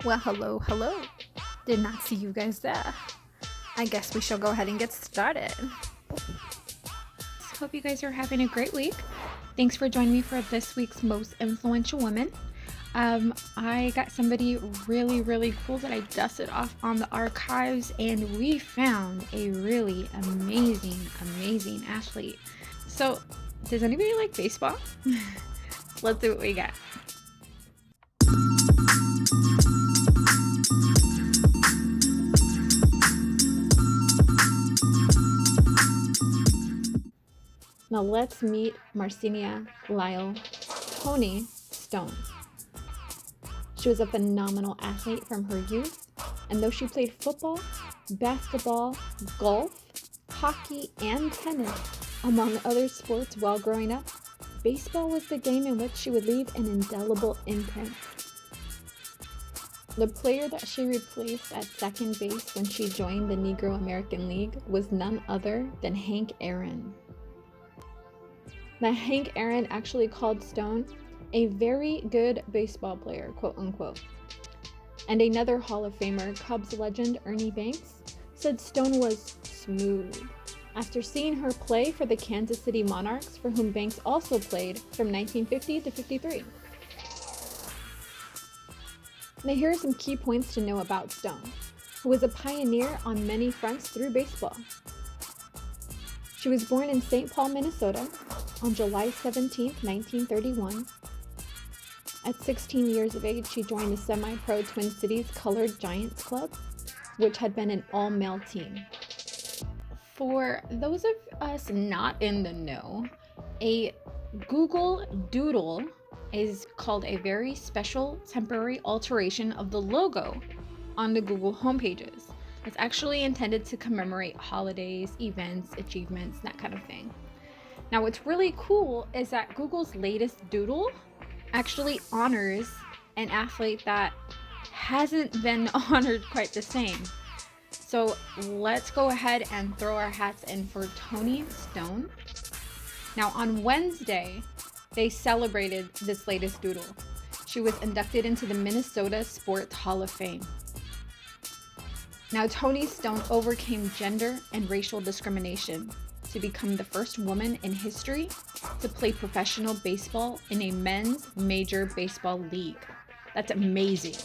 Well, hello. Did not see you guys there. I guess we shall go ahead and get started. Hope you guys are having a great week. Thanks for joining me for this week's Most Influential Women. I got somebody really cool that I dusted off on the archives, and we found a really amazing athlete. So, does anybody like baseball? Let's see what we got. Now let's meet Marcinia Lyle Toni Stone. She was a phenomenal athlete from her youth, and though she played football, basketball, golf, hockey, and tennis, among other sports while growing up, baseball was the game in which she would leave an indelible imprint. The player that she replaced at second base when she joined the Negro American League was none other than Hank Aaron. Now, Hank Aaron actually called Stone a very good baseball player, quote unquote. And another Hall of Famer, Cubs legend Ernie Banks, said Stone was smooth after seeing her play for the Kansas City Monarchs, for whom Banks also played from 1950 to 53. Now here are some key points to know about Stone, who was a pioneer on many fronts through baseball. She was born in St. Paul, Minnesota on July 17, 1931. At 16 years of age, she joined the semi-pro Twin Cities Colored Giants Club, which had been an all-male team. For those of us not in the know, a Google Doodle is called a very special temporary alteration of the logo on the Google homepages. It's actually intended to commemorate holidays, events, achievements, that kind of thing. Now, what's really cool is that Google's latest Doodle actually honors an athlete that hasn't been honored quite the same. So let's go ahead and throw our hats in for Toni Stone. Now, on Wednesday, they celebrated this latest Doodle. She was inducted into the Minnesota Sports Hall of Fame. Now, Toni Stone overcame gender and racial discrimination to become the first woman in history to play professional baseball in a men's major baseball league. That's amazing.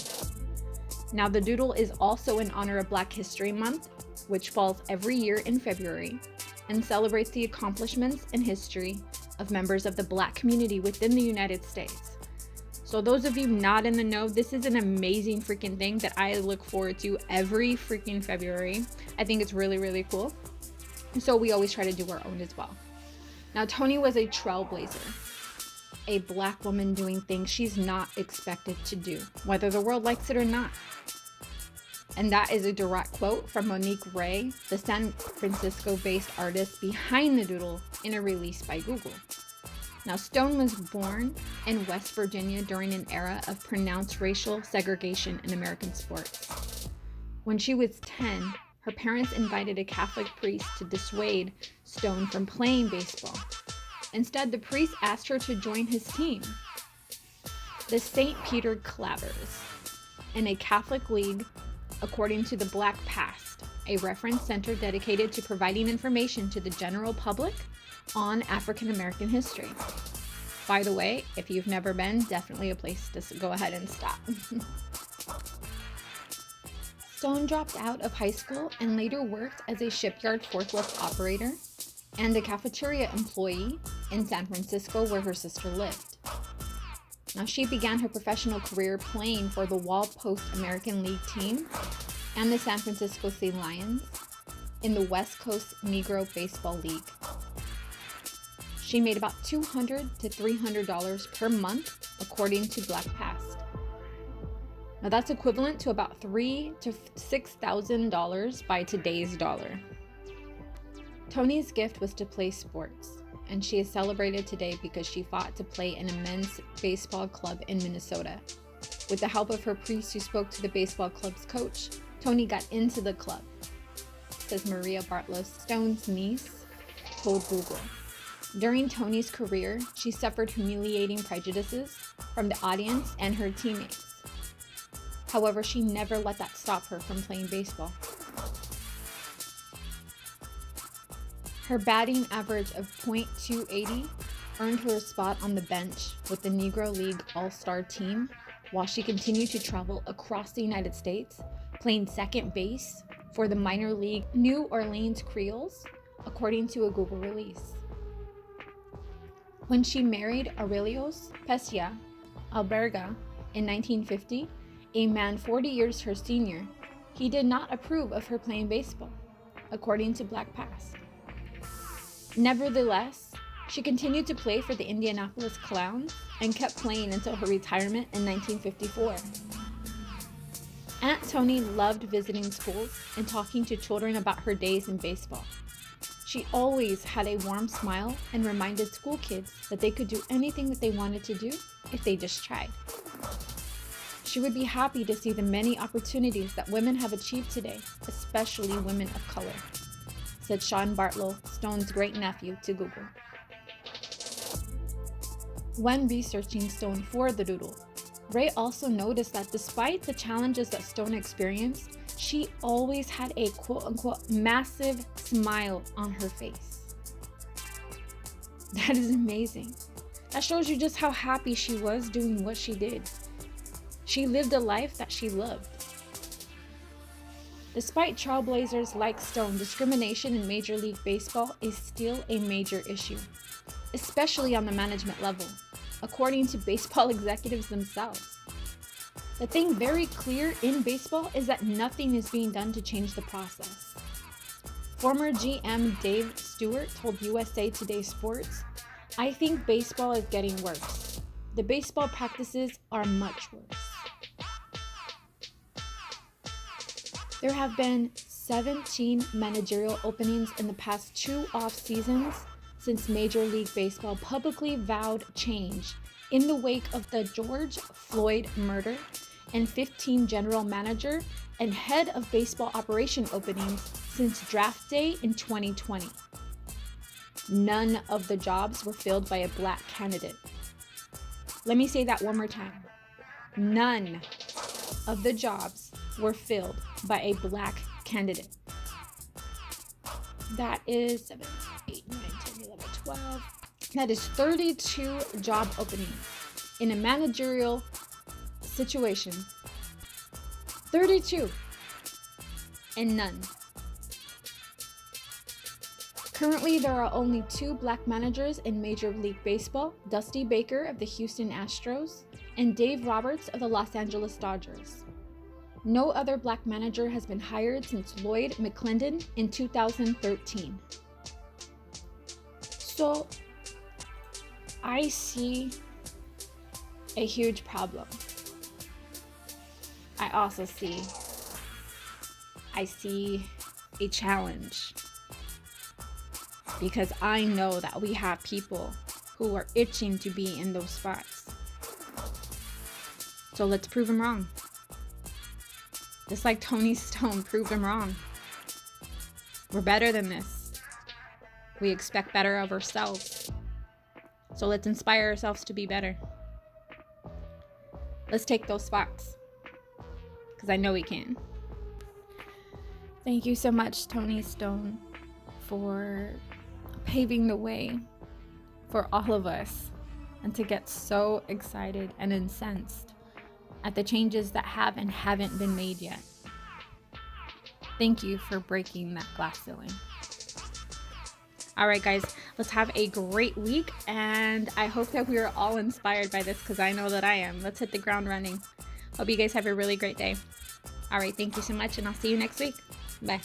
Now, the Doodle is also in honor of Black History Month, which falls every year in February, and celebrates the accomplishments and history of members of the Black community within the United States. So those of you not in the know, this is an amazing freaking thing that I look forward to every freaking February. I think it's really cool. So we always try to do our own as well. Now, Toni was a trailblazer, a Black woman doing things she's not expected to do, whether the world likes it or not. And that is a direct quote from Monique Ray, the San Francisco-based artist behind the Doodle, in a release by Google. Now, Stone was born in West Virginia during an era of pronounced racial segregation in American sports. When she was 10, her parents invited a Catholic priest to dissuade Stone from playing baseball. Instead, the priest asked her to join his team, the St. Peter Clabbers, in a Catholic league according to the Black Past, a reference center dedicated to providing information to the general public on African American history. By the way, if you've never been, definitely a place to go ahead and stop. Stone dropped out of high school and later worked as a shipyard forklift operator and a cafeteria employee in San Francisco, where her sister lived. Now, she began her professional career playing for the Wall Post American League team and the San Francisco Sea Lions in the West Coast Negro Baseball League. She made about $200 to $300 per month, according to Black Past. Now, that's equivalent to about $3,000 to $6,000 by today's dollar. Toni's gift was to play sports, and she is celebrated today because she fought to play in a men's baseball club in Minnesota. With the help of her priest who spoke to the baseball club's coach, Toni got into the club, says Maria Bartlow, Stone's niece, told Google. During Toni's career, she suffered humiliating prejudices from the audience and her teammates. However, she never let that stop her from playing baseball. Her batting average of .280 earned her a spot on the bench with the Negro League All-Star team while she continued to travel across the United States, playing second base for the minor league New Orleans Creoles, according to a Google release. When she married Aurelios Pesia Alberga in 1950, a man 40 years her senior, he did not approve of her playing baseball, according to Black Past. Nevertheless, she continued to play for the Indianapolis Clowns and kept playing until her retirement in 1954. Aunt Toni loved visiting schools and talking to children about her days in baseball. She always had a warm smile and reminded school kids that they could do anything that they wanted to do if they just tried. She would be happy to see the many opportunities that women have achieved today, especially women of color, said Sean Bartlow, Stone's great-nephew, to Google. When researching Stone for the Doodle, Ray also noticed that despite the challenges that Stone experienced, she always had a quote-unquote massive smile on her face. That is amazing. That shows you just how happy she was doing what she did. She lived a life that she loved. Despite trailblazers like Stone, discrimination in Major League Baseball is still a major issue, especially on the management level, according to baseball executives themselves. The thing very clear in baseball is that nothing is being done to change the process. Former GM Dave Stewart told USA Today Sports, "I think baseball is getting worse. The baseball practices are much worse." There have been 17 managerial openings in the past 2 off-seasons since Major League Baseball publicly vowed change in the wake of the George Floyd murder, and 15 general manager and head of baseball operation openings since draft day in 2020. None of the jobs were filled by a Black candidate. Let me say that one more time. None of the jobs were filled by a Black candidate. That is 7, 8, 9, 10, 11, 12. That is 32 job openings in a managerial situation. 32 and none. Currently, there are only 2 Black managers in Major League Baseball, Dusty Baker of the Houston Astros and Dave Roberts of the Los Angeles Dodgers. No other Black manager has been hired since Lloyd McClendon in 2013. So, I see a huge problem. I also see a challenge, because I know that we have people who are itching to be in those spots. So let's prove them wrong. Just like Toni Stone proved them wrong. We're better than this. We expect better of ourselves. So let's inspire ourselves to be better. Let's take those spots, because I know we can. Thank you so much, Toni Stone, for paving the way for all of us, and to get so excited and incensed at the changes that have and haven't been made yet. Thank you for breaking that glass ceiling. All right, guys, let's have a great week, and I hope that we are all inspired by this, because I know that I am. Let's hit the ground running. Hope you guys have a really great day. All right, thank you so much, and I'll see you next week. Bye.